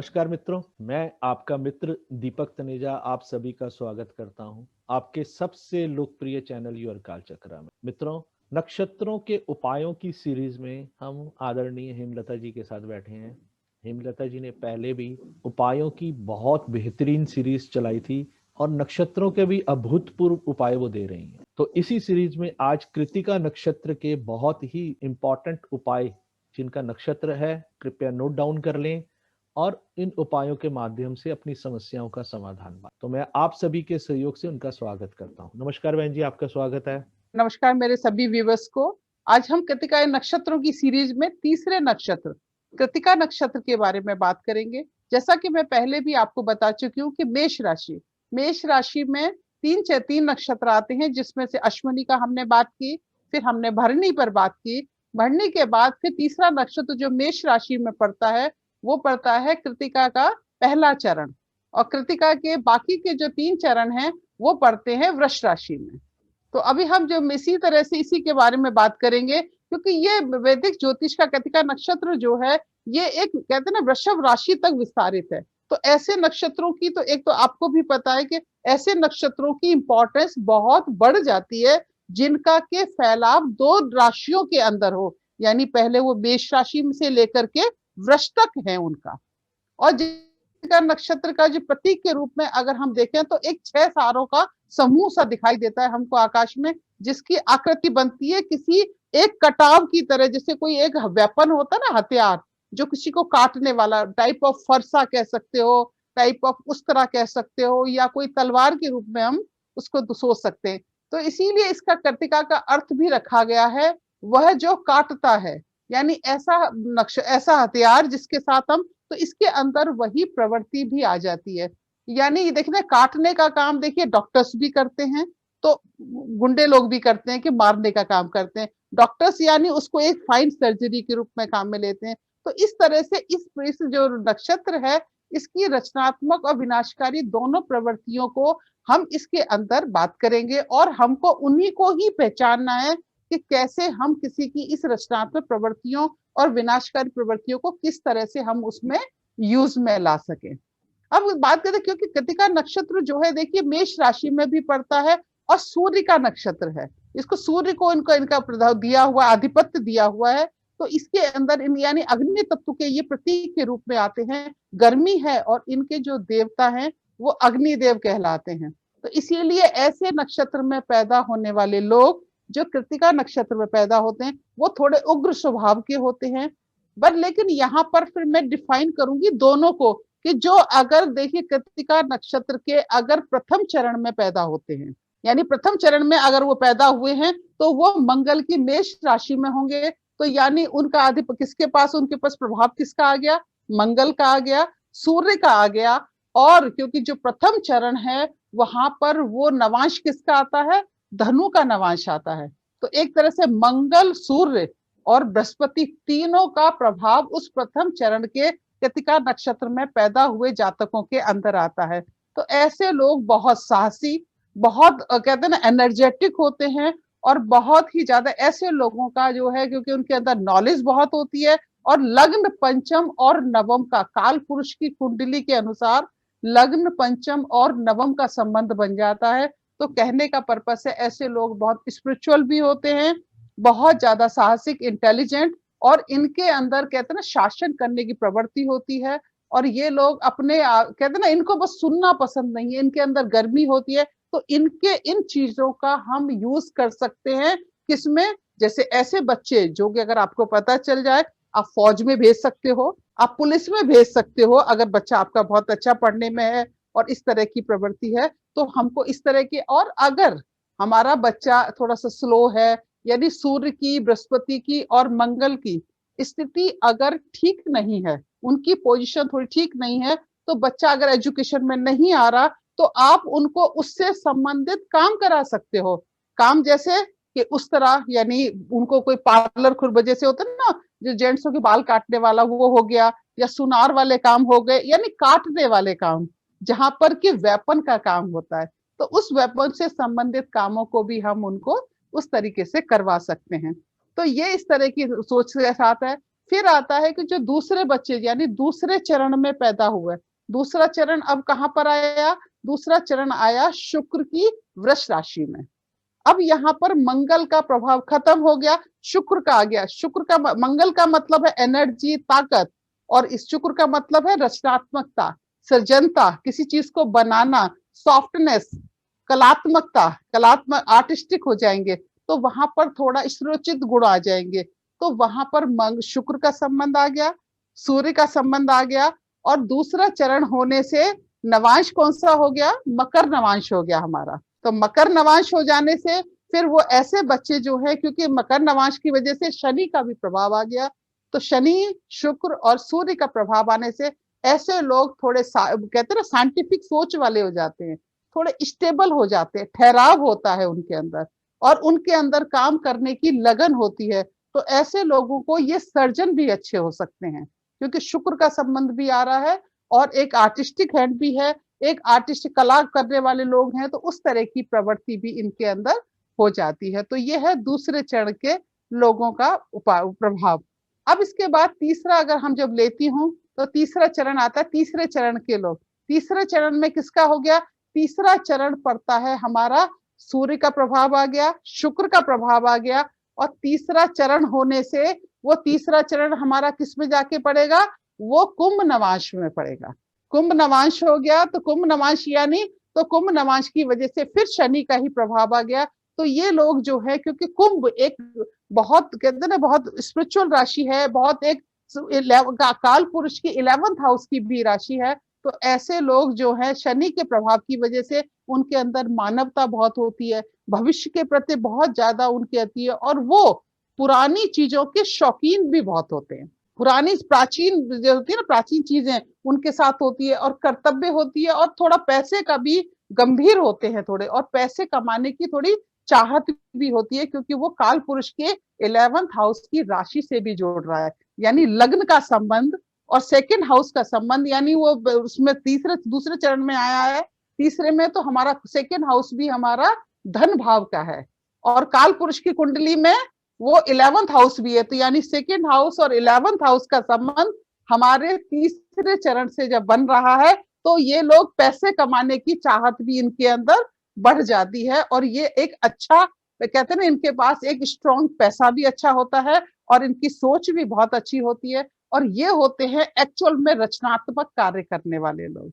नमस्कार मित्रों, मैं आपका मित्र दीपक तनेजा आप सभी का स्वागत करता हूं आपके सबसे लोकप्रिय चैनल योर काल चक्रा में। मित्रों, नक्षत्रों के उपायों की सीरीज में हम आदरणीय हेमलता जी के साथ बैठे हैं। हेमलता जी ने पहले भी उपायों की बहुत बेहतरीन सीरीज चलाई थी और नक्षत्रों के भी अभूतपूर्व उपाय वो दे रही हैं। तो इसी सीरीज में आज कृतिका नक्षत्र के बहुत ही इंपॉर्टेंट उपाय जिनका नक्षत्र है, कृपया नोट डाउन कर लें और इन उपायों के माध्यम से अपनी समस्याओं का समाधान पाएं। तो मैं आप सभी के सहयोग से उनका स्वागत करता हूं। नमस्कार बहन जी, आपका स्वागत है। नमस्कार मेरे सभी व्यूवर्स को। आज हम कृतिका नक्षत्रों की सीरीज में तीसरे नक्षत्र कृतिका नक्षत्र के बारे में बात करेंगे। जैसा कि मैं पहले भी आपको बता चुकी हूँ कि मेष राशि में तीन नक्षत्र आते हैं, जिसमें से अश्विनी का हमने बात की, फिर हमने भरणी पर बात की। भरणी के बाद फिर तीसरा नक्षत्र जो मेष राशि में पड़ता है वो पड़ता है कृतिका का पहला चरण, और कृतिका के बाकी के जो 3 चरण हैं वो पड़ते हैं वृष राशि में। तो अभी हम जो इसी तरह से इसी के बारे में बात करेंगे, क्योंकि ये वैदिक ज्योतिष का कृतिका नक्षत्र जो है ये एक कहते हैं ना वृषभ राशि तक विस्तारित है। तो ऐसे नक्षत्रों की तो एक तो आपको भी पता है कि ऐसे नक्षत्रों की इंपॉर्टेंस बहुत बढ़ जाती है जिनका के फैलाव 2 राशियों के अंदर हो, यानी पहले वो मेष राशि से लेकर के वृष तक है उनका। और जिनका नक्षत्र का जो प्रतीक के रूप में अगर हम देखें तो एक 6 तारों का समूह सा दिखाई देता है हमको आकाश में, जिसकी आकृति बनती है किसी एक कटाव की तरह, जैसे कोई एक वेपन होता है ना, हथियार जो किसी को काटने वाला, टाइप ऑफ फरसा कह सकते हो, टाइप ऑफ उस तरह कह सकते हो, या कोई तलवार के रूप में हम उसको सोच सकते हैं। तो इसीलिए इसका कृतिका का अर्थ भी रखा गया है, वह जो काटता है, यानी ऐसा हथियार जिसके साथ हम, तो इसके अंदर वही प्रवृत्ति भी आ जाती है। यानी देखिए काटने का काम देखिए डॉक्टर्स भी करते हैं, तो गुंडे लोग भी करते हैं कि मारने का काम करते हैं। डॉक्टर्स यानी उसको एक फाइन सर्जरी के रूप में काम में लेते हैं। तो इस तरह से इस जो नक्षत्र है इसकी रचनात्मक और विनाशकारी दोनों प्रवृत्तियों को हम इसके अंदर बात करेंगे, और हमको उन्हीं को ही पहचानना है कि कैसे हम किसी की इस रचनात्मक प्रवृत्तियों और विनाशकारी प्रवृत्तियों को किस तरह से हम उसमें यूज में ला सके। अब बात करते हैं, क्योंकि कृतिका नक्षत्र जो है देखिए मेष राशि में भी पड़ता है और सूर्य का नक्षत्र है। इसको सूर्य को इनका प्रभाव दिया हुआ, आधिपत्य दिया हुआ है। तो इसके अंदर यानी अग्नि तत्व के ये प्रतीक के रूप में आते हैं। गर्मी है और इनके जो देवता हैं वो अग्निदेव कहलाते हैं। तो इसीलिए ऐसे नक्षत्र में पैदा होने वाले लोग जो कृतिका नक्षत्र में पैदा होते हैं वो थोड़े उग्र स्वभाव के होते हैं। बट लेकिन यहाँ पर फिर मैं डिफाइन करूंगी दोनों को, कि जो अगर देखिए कृतिका नक्षत्र के अगर प्रथम चरण में पैदा होते हैं, यानी प्रथम चरण में अगर वो पैदा हुए हैं तो वो मंगल की मेष राशि में होंगे। तो यानी उनका आधिपत्य किसके पास, उनके पास प्रभाव किसका आ गया, मंगल का आ गया, सूर्य का आ गया। और क्योंकि जो प्रथम चरण है वहां पर वो नवांश किसका आता है, धनु का नवांश आता है। तो एक तरह से मंगल, सूर्य और बृहस्पति तीनों का प्रभाव उस प्रथम चरण के कृतिका नक्षत्र में पैदा हुए जातकों के अंदर आता है। तो ऐसे लोग बहुत साहसी, बहुत कहते हैं ना एनर्जेटिक होते हैं, और बहुत ही ज्यादा ऐसे लोगों का जो है, क्योंकि उनके अंदर नॉलेज बहुत होती है, और लग्न पंचम और नवम का काल पुरुष की कुंडली के अनुसार लग्न पंचम और नवम का संबंध बन जाता है। तो कहने का पर्पस है ऐसे लोग बहुत स्पिरिचुअल भी होते हैं, बहुत ज्यादा साहसिक, इंटेलिजेंट, और इनके अंदर कहते हैं ना शासन करने की प्रवृत्ति होती है। और ये लोग अपने कहते हैं ना इनको बस सुनना पसंद नहीं है, इनके अंदर गर्मी होती है। तो इनके इन चीजों का हम यूज कर सकते हैं किसमें, जैसे ऐसे बच्चे जो कि अगर आपको पता चल जाए आप फौज में भेज सकते हो, आप पुलिस में भेज सकते हो अगर बच्चा आपका बहुत अच्छा पढ़ने में है और इस तरह की प्रवृत्ति है। तो हमको इस तरह की, और अगर हमारा बच्चा थोड़ा सा स्लो है, यानी सूर्य की, बृहस्पति की और मंगल की स्थिति अगर ठीक नहीं है, उनकी पोजीशन थोड़ी ठीक नहीं है, तो बच्चा अगर एजुकेशन में नहीं आ रहा तो आप उनको उससे संबंधित काम करा सकते हो। काम जैसे कि उस तरह, यानी उनको कोई पार्लर खुरब जैसे होता है ना, जो जेंट्सों के बाल काटने वाला वो हो गया, या सुनार वाले काम हो गए, यानी काटने वाले काम जहां पर कि वेपन का काम होता है। तो उस वेपन से संबंधित कामों को भी हम उनको उस तरीके से करवा सकते हैं। तो ये इस तरह की सोच के साथ है। फिर आता है कि जो दूसरे बच्चे यानी दूसरे चरण में पैदा हुए, दूसरा चरण अब कहां पर आया, दूसरा चरण आया शुक्र की वृष राशि में। अब यहाँ पर मंगल का प्रभाव खत्म हो गया, शुक्र का आ गया। शुक्र का मंगल का मतलब है एनर्जी, ताकत, और इस शुक्र का मतलब है रचनात्मकता, सृजनता, किसी चीज को बनाना, सॉफ्टनेस, कलात्मकता, कलात्मक आर्टिस्टिक हो जाएंगे, तो वहां पर थोड़ा स्त्रोचित गुण आ जाएंगे। तो वहां पर शुक्र का संबंध आ गया, सूर्य का संबंध आ गया, और दूसरा चरण होने से नवांश कौन सा हो गया, मकर नवांश हो गया हमारा। तो मकर नवांश हो जाने से फिर वो ऐसे बच्चे जो है, क्योंकि मकर नवांश की वजह से शनि का भी प्रभाव आ गया, तो शनि, शुक्र और सूर्य का प्रभाव आने से ऐसे लोग थोड़े कहते हैं ना साइंटिफिक सोच वाले हो जाते हैं, थोड़े स्टेबल हो जाते हैं, ठहराव होता है उनके अंदर, और उनके अंदर काम करने की लगन होती है। तो ऐसे लोगों को ये सर्जन भी अच्छे हो सकते हैं, क्योंकि शुक्र का संबंध भी आ रहा है और एक आर्टिस्टिक हैंड भी है, एक आर्टिस्ट कला करने वाले लोग हैं, तो उस तरह की प्रवृत्ति भी इनके अंदर हो जाती है। तो ये है दूसरे चरण के लोगों का प्रभाव। अब इसके बाद तीसरा अगर हम जब लेती हूँ, तो तीसरा चरण आता है, तीसरे चरण के लोग। तीसरे चरण में किसका हो गया, तीसरा चरण पड़ता है हमारा, सूर्य का प्रभाव आ गया, शुक्र का प्रभाव आ गया, और तीसरा चरण होने से वो तीसरा चरण हमारा किस में जाके पड़ेगा, वो कुंभ नवांश में पड़ेगा। कुंभ नवांश हो गया, तो कुंभ नवांश यानी, तो कुंभ नवांश की वजह से फिर शनि का ही प्रभाव आ गया। तो ये लोग जो है, क्योंकि कुंभ एक बहुत कहते हैं ना बहुत स्पिरिचुअल राशि है, बहुत एक काल पुरुष की 11th हाउस की भी राशि है। तो ऐसे लोग जो है शनि के प्रभाव की वजह से उनके अंदर मानवता बहुत होती है, भविष्य के प्रति बहुत ज्यादा उनकी आती है, और वो पुरानी चीजों के शौकीन भी बहुत होते हैं। पुरानी प्राचीन जो होती है ना, प्राचीन चीजें उनके साथ होती है, और कर्तव्य होती है, और थोड़ा पैसे का भी गंभीर होते हैं थोड़े, और पैसे कमाने की थोड़ी चाहत भी होती है, क्योंकि वो काल पुरुष के 11th हाउस की राशि से भी जोड़ रहा है, यानी लग्न का संबंध और सेकंड हाउस का संबंध, यानी वो उसमें तीसरे दूसरे चरण में आया है। तीसरे में तो हमारा सेकंड हाउस भी हमारा धन भाव का है, और काल पुरुष की कुंडली में वो 11th हाउस भी है, तो यानी सेकंड हाउस और 11th हाउस का संबंध हमारे तीसरे चरण से जब बन रहा है, तो ये लोग पैसे कमाने की चाहत भी इनके अंदर बढ़ जाती है, और ये एक अच्छा कहते हैं ना, इनके पास एक स्ट्रॉन्ग पैसा भी अच्छा होता है, और इनकी सोच भी बहुत अच्छी होती है, और ये होते हैं एक्चुअल में रचनात्मक कार्य करने वाले लोग।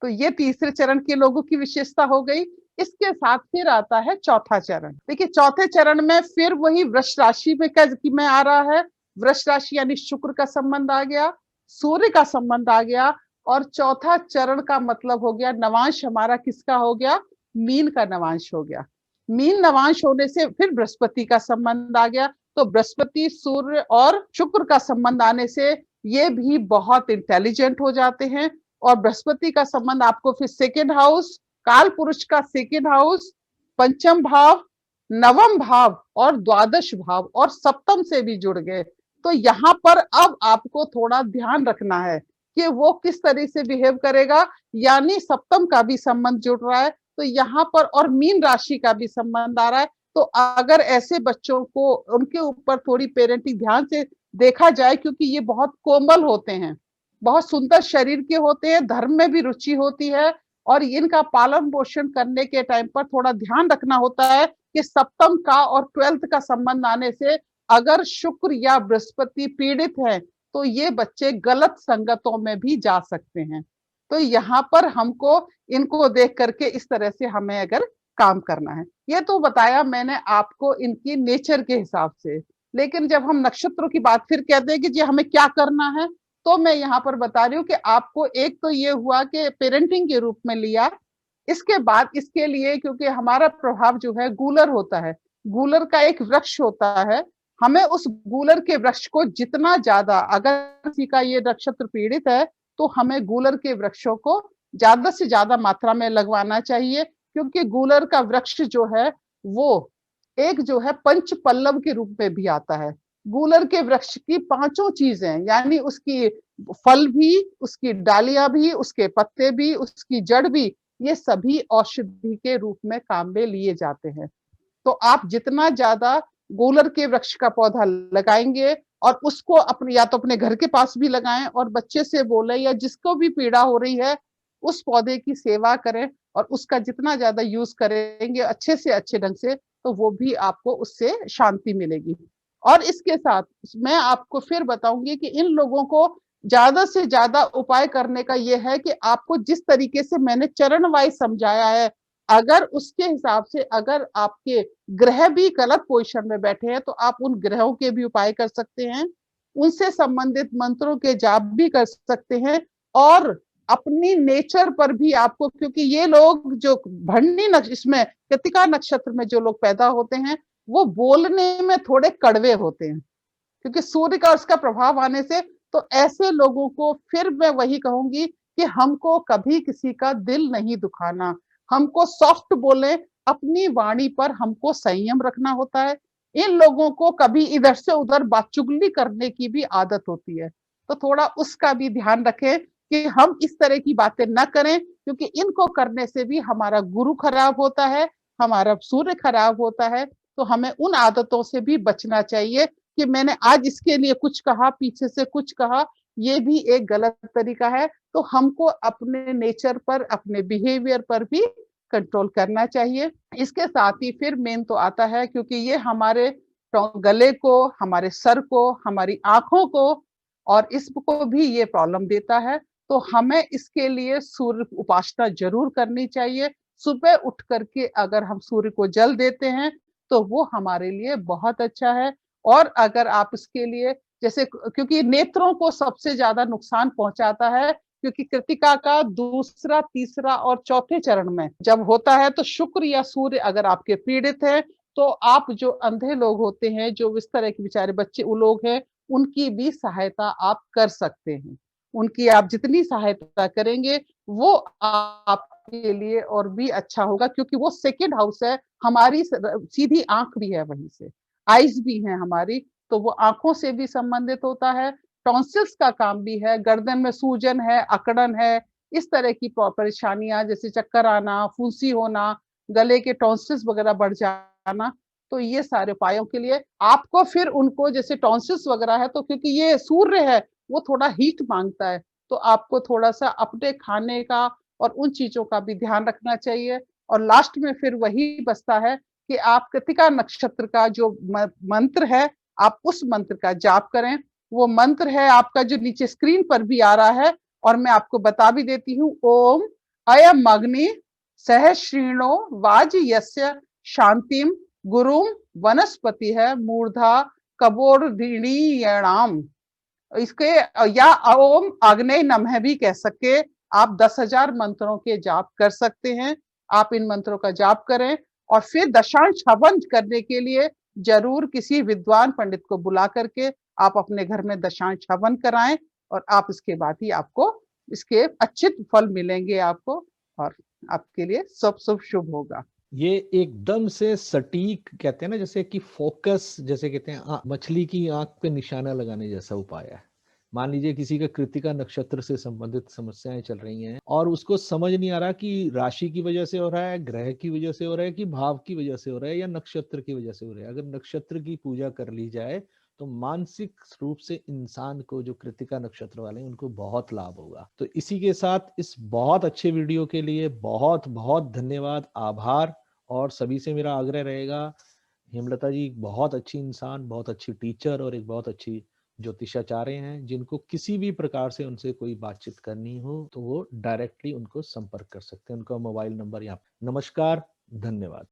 तो ये तीसरे चरण के लोगों की विशेषता हो गई। इसके साथ फिर आता है चौथा चरण। देखिए चौथे चरण में फिर वही वृष राशि में आ रहा है। वृष राशि यानी शुक्र का संबंध आ गया, सूर्य का संबंध आ गया, और चौथा चरण का मतलब हो गया नवांश हमारा किसका हो गया, मीन का नवांश हो गया। मीन नवांश होने से फिर बृहस्पति का संबंध आ गया, तो बृहस्पति, सूर्य और शुक्र का संबंध आने से ये भी बहुत इंटेलिजेंट हो जाते हैं। और बृहस्पति का संबंध आपको फिर सेकेंड हाउस, काल पुरुष का सेकेंड हाउस, पंचम भाव, नवम भाव और द्वादश भाव और सप्तम से भी जुड़ गए। तो यहाँ पर अब आपको थोड़ा ध्यान रखना है कि वो किस तरह से बिहेव करेगा, यानी सप्तम का भी संबंध जुड़ रहा है, तो यहाँ पर और मीन राशि का भी संबंध आ रहा है। तो अगर ऐसे बच्चों को उनके ऊपर थोड़ी पेरेंटिंग ध्यान से देखा जाए, क्योंकि ये बहुत कोमल होते हैं, बहुत सुंदर शरीर के होते हैं, धर्म में भी रुचि होती है, और इनका पालन पोषण करने के टाइम पर थोड़ा ध्यान रखना होता है कि सप्तम का और 12th का संबंध आने से अगर शुक्र या बृहस्पति पीड़ित है, तो ये बच्चे गलत संगतों में भी जा सकते हैं। तो यहाँ पर हमको इनको देख करके इस तरह से हमें अगर काम करना है। ये तो बताया मैंने आपको इनकी नेचर के हिसाब से, लेकिन जब हम नक्षत्रों की बात फिर कहते हैं कि जी हमें क्या करना है, तो मैं यहाँ पर बता रही हूँ कि आपको एक तो ये हुआ कि पेरेंटिंग के रूप में लिया, इसके बाद इसके लिए क्योंकि हमारा प्रभाव जो है गूलर होता है, गूलर का एक वृक्ष होता है, हमें उस गूलर के वृक्ष को जितना ज्यादा, अगर किसी का ये नक्षत्र पीड़ित है तो हमें गूलर के वृक्षों को ज्यादा से ज्यादा मात्रा में लगवाना चाहिए, क्योंकि गूलर का वृक्ष जो है वो एक जो है पंच पल्लव के रूप में भी आता है। गूलर के वृक्ष की 5 चीजें, यानी उसकी फल भी, उसकी डालियां भी, उसके पत्ते भी, उसकी जड़ भी, ये सभी औषधि के रूप में काम में लिए जाते हैं। तो आप जितना ज्यादा गूलर के वृक्ष का पौधा लगाएंगे और उसको अपने या तो अपने घर के पास भी लगाएं और बच्चे से बोले या जिसको भी पीड़ा हो रही है उस पौधे की सेवा करें और उसका जितना ज्यादा यूज करेंगे अच्छे से अच्छे ढंग से तो वो भी आपको उससे शांति मिलेगी। और इसके साथ मैं आपको फिर बताऊंगी कि इन लोगों को ज्यादा से ज्यादा उपाय करने का यह है कि आपको जिस तरीके से मैंने चरण वाइज समझाया है, अगर उसके हिसाब से अगर आपके ग्रह भी गलत पोजीशन में बैठे हैं तो आप उन ग्रहों के भी उपाय कर सकते हैं, उनसे संबंधित मंत्रों के जाप भी कर सकते हैं और अपनी नेचर पर भी आपको, क्योंकि ये लोग जो भरणी इसमें कृतिका नक्षत्र में जो लोग पैदा होते हैं वो बोलने में थोड़े कड़वे होते हैं क्योंकि सूर्य का उसका प्रभाव आने से। तो ऐसे लोगों को फिर मैं वही कहूंगी कि हमको कभी किसी का दिल नहीं दुखाना, हमको सॉफ्ट बोले, अपनी वाणी पर हमको संयम रखना होता है। इन लोगों को कभी इधर से उधर बात चुगली करने की भी आदत होती है, तो थोड़ा उसका भी ध्यान रखें कि हम इस तरह की बातें न करें क्योंकि इनको करने से भी हमारा गुरु खराब होता है, हमारा सूर्य खराब होता है। तो हमें उन आदतों से भी बचना चाहिए कि मैंने आज इसके लिए कुछ कहा, पीछे से कुछ कहा, ये भी एक गलत तरीका है। तो हमको अपने नेचर पर, अपने बिहेवियर पर भी कंट्रोल करना चाहिए। इसके साथ ही फिर मेन तो आता है क्योंकि ये हमारे गले को, हमारे सर को, हमारी आंखों को और इसको भी ये प्रॉब्लम देता है। तो हमें इसके लिए सूर्य उपासना जरूर करनी चाहिए। सुबह उठ करके अगर हम सूर्य को जल देते हैं तो वो हमारे लिए बहुत अच्छा है। और अगर आप इसके लिए जैसे, क्योंकि नेत्रों को सबसे ज्यादा नुकसान पहुंचाता है क्योंकि कृतिका का दूसरा, तीसरा और चौथे चरण में जब होता है तो शुक्र या सूर्य अगर आपके पीड़ित है तो आप जो अंधे लोग होते हैं, जो इस तरह के बेचारे बच्चे वो लोग हैं, उनकी भी सहायता आप कर सकते हैं। उनकी आप जितनी सहायता करेंगे वो आपके लिए और भी अच्छा होगा क्योंकि वो सेकंड हाउस है, हमारी सीधी आंख भी है, वहीं से आईज भी है हमारी, तो वो आंखों से भी संबंधित होता है। टॉन्सिल्स का काम भी है, गर्दन में सूजन है, अकड़न है, इस तरह की परेशानियां जैसे चक्कर आना, फुंसी होना, गले के टॉन्सिल्स वगैरह बढ़ जाना, तो ये सारे उपायों के लिए आपको फिर उनको जैसे टॉन्सिल्स वगैरह है तो क्योंकि ये सूर्य है वो थोड़ा हीट मांगता है, तो आपको थोड़ा सा अपने खाने का और उन चीजों का भी ध्यान रखना चाहिए। और लास्ट में फिर वही बचता है कि आप कृतिका नक्षत्र का जो मंत्र है आप उस मंत्र का जाप करें। वो मंत्र है आपका जो नीचे स्क्रीन पर भी आ रहा है और मैं आपको बता भी देती हूँ। ओम अयम अग्नि सहस्रीणो वाज यस्य शांतिम गुरुम वनस्पति है मूर्धा कबोर्दिणीयणाम। इसके या ओम अग्नि नमः भी कह सके, आप 10,000 मंत्रों के जाप कर सकते हैं। आप इन मंत्रों का जाप करें और फिर दशांश हवन करने के लिए जरूर किसी विद्वान पंडित को बुला करके आप अपने घर में दशांश हवन कराएं और आप इसके बाद ही आपको इसके अच्छे फल मिलेंगे आपको और आपके लिए सब सब शुभ होगा। ये एकदम से सटीक कहते हैं ना, जैसे कि फोकस, जैसे कहते हैं मछली की आंख पे निशाना लगाने जैसा उपाय है। मान लीजिए किसी का कृतिका नक्षत्र से संबंधित समस्याएं चल रही हैं और उसको समझ नहीं आ रहा कि राशि की वजह से हो रहा है, ग्रह की वजह से हो रहा है, कि भाव की वजह से हो रहा है या नक्षत्र की वजह से हो रहा है। अगर नक्षत्र की पूजा कर ली जाए तो मानसिक रूप से इंसान को, जो कृतिका नक्षत्र वाले हैं, उनको बहुत लाभ होगा। तो इसी के साथ इस बहुत अच्छे वीडियो के लिए बहुत बहुत धन्यवाद, आभार। और सभी से मेरा आग्रह रहेगा, हेमलता जी बहुत अच्छी इंसान, बहुत अच्छी टीचर और एक बहुत अच्छी ज्योतिषाचार्य हैं, जिनको किसी भी प्रकार से उनसे कोई बातचीत करनी हो तो वो डायरेक्टली उनको संपर्क कर सकते हैं। उनका मोबाइल नंबर यहाँ। नमस्कार, धन्यवाद।